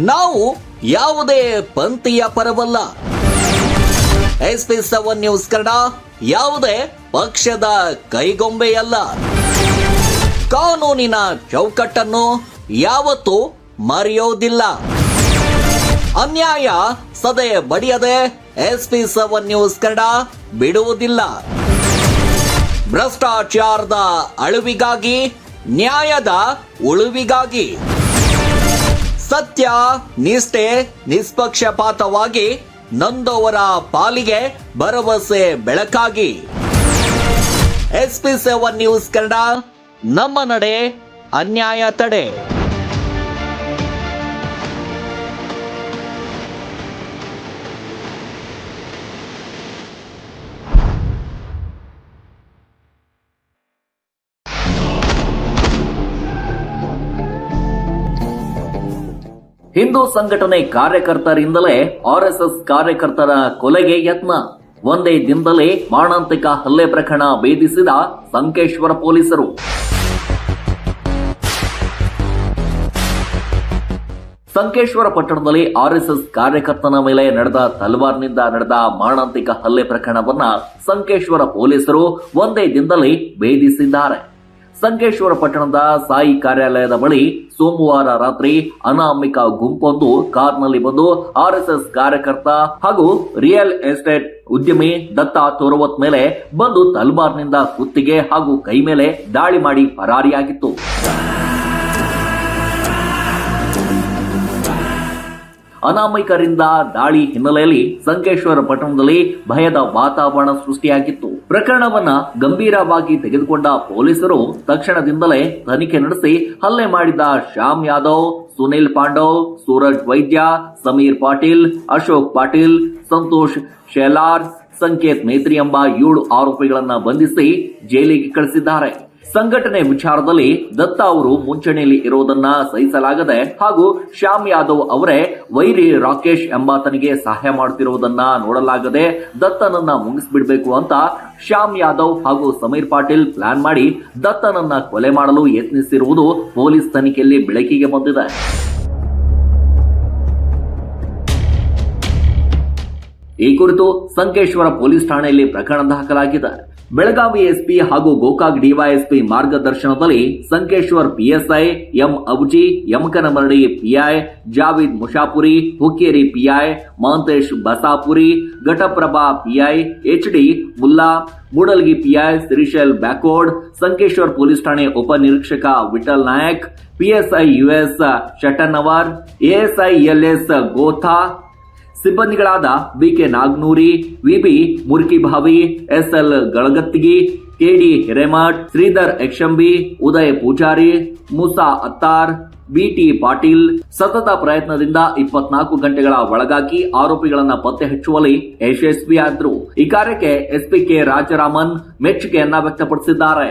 ನಾವು ಯಾವುದೇ ಪಂಥೀಯ ಪರವಲ್ಲ. SP7 news Kannada ಯಾವುದೇ ಪಕ್ಷದ ಕೈಗೊಂಬೆಯಲ್ಲ. ಕಾನೂನಿನ ಚೌಕಟ್ಟನ್ನು ಯಾವತ್ತೂ ಮರೆಯೋದಿಲ್ಲ. ಅನ್ಯಾಯ ಸದೆ ಬಡಿಯದೆ SP7 ನ್ಯೂಸ್ ಕನ್ನಡ ಬಿಡುವುದಿಲ್ಲ. ಭ್ರಷ್ಟಾಚಾರದ ಅಳುವಿಗಾಗಿ, ನ್ಯಾಯದ ಉಳುವಿಗಾಗಿ, ಸತ್ಯ, ನಿಷ್ಠೆ, ನಿಷ್ಪಕ್ಷಪಾತವಾಗಿ ನೊಂದವರ ಪಾಲಿಗೆ ಭರವಸೆ ಬೆಳಕಾಗಿ. SP7 ನ್ಯೂಸ್ ಕನ್ನಡ, ನಮ್ಮ ನಡೆ, ಅನ್ಯಾಯ ತಡೆ. ಹಿಂದೂ ಸಂಘಟನೆ ಕಾರ್ಯಕರ್ತರಿಂದಲೇ RSS ಕಾರ್ಯಕರ್ತರ ಕೊಲೆಗೆ ಯತ್ನ. ಒಂದೇ ದಿನದಲ್ಲೇ ಮಾರಣಾಂತಿಕ ಹಲ್ಲೆ ಪ್ರಕರಣ ಭೇದಿಸಿದ ಸಂಕೇಶ್ವರ ಪೊಲೀಸರು. ಸಂಕೇಶ್ವರ ಪಟ್ಟಣದಲ್ಲಿ RSS ಕಾರ್ಯಕರ್ತನ ಮೇಲೆ ನಡೆದ ತಲವಾರ್ನಿಂದ ನಡೆದ ಮಾರಣಾಂತಿಕ ಹಲ್ಲೆ ಪ್ರಕರಣವನ್ನ ಸಂಕೇಶ್ವರ ಪೊಲೀಸರು ಒಂದೇ ದಿನದಲ್ಲಿ ಭೇದಿಸಿದ್ದಾರೆ. ಸಂಕೇಶ್ವರ ಪಟ್ಟಣದ ಸಾಯಿ ಕಾರ್ಯಾಲಯದ ಬಳಿ ಸೋಮವಾರ ರಾತ್ರಿ ಅನಾಮಿಕ ಗುಂಪೊಂದು ಕಾರ್ನಲ್ಲಿ ಬಂದು RSS ಕಾರ್ಯಕರ್ತ ಹಾಗೂ ರಿಯಲ್ ಎಸ್ಟೇಟ್ ಉದ್ಯಮಿ ದತ್ತ ತೋರವತ್ ಮೇಲೆ ಬಂದು ತಲವಾರ್ನಿಂದ ಕುತ್ತಿಗೆ ಹಾಗೂ ಕೈ ಮೇಲೆ ದಾಳಿ ಮಾಡಿ ಪರಾರಿಯಾಗಿತ್ತು. ಅನಾಮಿಕರಿಂದ ದಾಳಿ ಹಿನ್ನೆಲೆಯಲ್ಲಿ ಸಂಕೇಶ್ವರ ಪಟ್ಟಣದಲ್ಲಿ ಭಯದ ವಾತಾವರಣ ಸೃಷ್ಟಿಯಾಗಿತ್ತು. ಪ್ರಕರಣವನ್ನ ಗಂಭೀರವಾಗಿ ತೆಗೆದುಕೊಂಡ ಪೊಲೀಸರು ತಕ್ಷಣದಿಂದಲೇ ತನಿಖೆ ನಡೆಸಿ ಹಲ್ಲೆ ಮಾಡಿದ ಶ್ಯಾಮ್ ಯಾದವ್, ಸುನಿಲ್ ಪಾಂಡವ್, ಸೂರಜ್ ವೈದ್ಯ, ಸಮೀರ್ ಪಾಟೀಲ್, ಅಶೋಕ್ ಪಾಟೀಲ್, ಸಂತೋಷ್ ಶೇಲಾರ್, ಸಂಕೇತ್ ಮೇತ್ರಿ ಎಂಬ 7 ಆರೋಪಿಗಳನ್ನ ಬಂಧಿಸಿ ಜೈಲಿಗೆ ಕಳಿಸಿದ್ದಾರೆ. ಸಂಘಟನೆ ವಿಚಾರದಲ್ಲಿ ದತ್ತ ಅವರು ಮುಂಚೂಣಿಯಲ್ಲಿ ಇರುವುದನ್ನ ಸಹಿಸಲಾಗದೆ ಹಾಗೂ ಶ್ಯಾಮ್ ಯಾದವ್ ಅವರೇ ವೈರಿ ರಾಕೇಶ್ ಎಂಬಾತನಿಗೆ ಸಹಾಯ ಮಾಡುತ್ತಿರುವುದನ್ನ ನೋಡಲಾಗದೆ ದತ್ತನನ್ನ ಮುಗಿಸ್ಬಿಡ್ಬೇಕು ಅಂತ ಶ್ಯಾಮ್ ಯಾದವ್ ಹಾಗೂ ಸಮೀರ್ ಪಾಟೀಲ್ ಪ್ಲಾನ್ ಮಾಡಿ ದತ್ತನನ್ನ ಕೊಲೆ ಮಾಡಲು ಯತ್ನಿಸಿರುವುದು ಪೊಲೀಸ್ ತನಿಖೆಯಲ್ಲಿ ಬೆಳಕಿಗೆ ಬಂದಿದೆ. ಈ ಕುರಿತು ಸಂಕೇಶ್ವರ ಪೊಲೀಸ್ ಠಾಣೆಯಲ್ಲಿ ಪ್ರಕರಣ ದಾಖಲಾಗಿದೆ. ಬೆಳಗಾವಿ SP ಹಾಗೂ ಗೋಕಾಕ್ DYSP ಮಾರ್ಗದರ್ಶನದಲ್ಲಿ Sankeshwar PSI M Abuji, Yamakanamaradi PI Javid Mushapuri, Hukkeri PI Mahantesh Basapuri, Ghataprabha PI HD Mulla, Mudalgi PI Shrishail Byakod, Sankeshwar police ಠಾಣೆ ಉಪ ನಿರೀಕ್ಷಕ Vithal Nayak, PSI US ಶಟನ್ನವರ್, ASI LS ಗೋಥಾ, ಸಿಬ್ಬಂದಿಗಳಾದ BK Nagnuri, VB ಮುರ್ಕಿಭಾವಿ, SL ಗಳಗತ್ತಿಗಿ, KD Hiremath, Sridhar ಯಕ್ಷಂಬಿ, Uday Poojary, ಮುಸಾ Attar, BT Patil ಸತತ ಪ್ರಯತ್ನದಿಂದ 24 ಗಂಟೆಗಳ ಒಳಗಾಗಿ ಆರೋಪಿಗಳನ್ನ ಪತ್ತೆ ಹಚ್ಚುವಲ್ಲಿ ಯಶಸ್ವಿಯಾದರು. ಈ ಕಾರ್ಯಕ್ಕೆ SP K ರಾಜರಾಮನ್ ಮೆಚ್ಚುಗೆಯನ್ನ ವ್ಯಕ್ತಪಡಿಸಿದ್ದಾರೆ.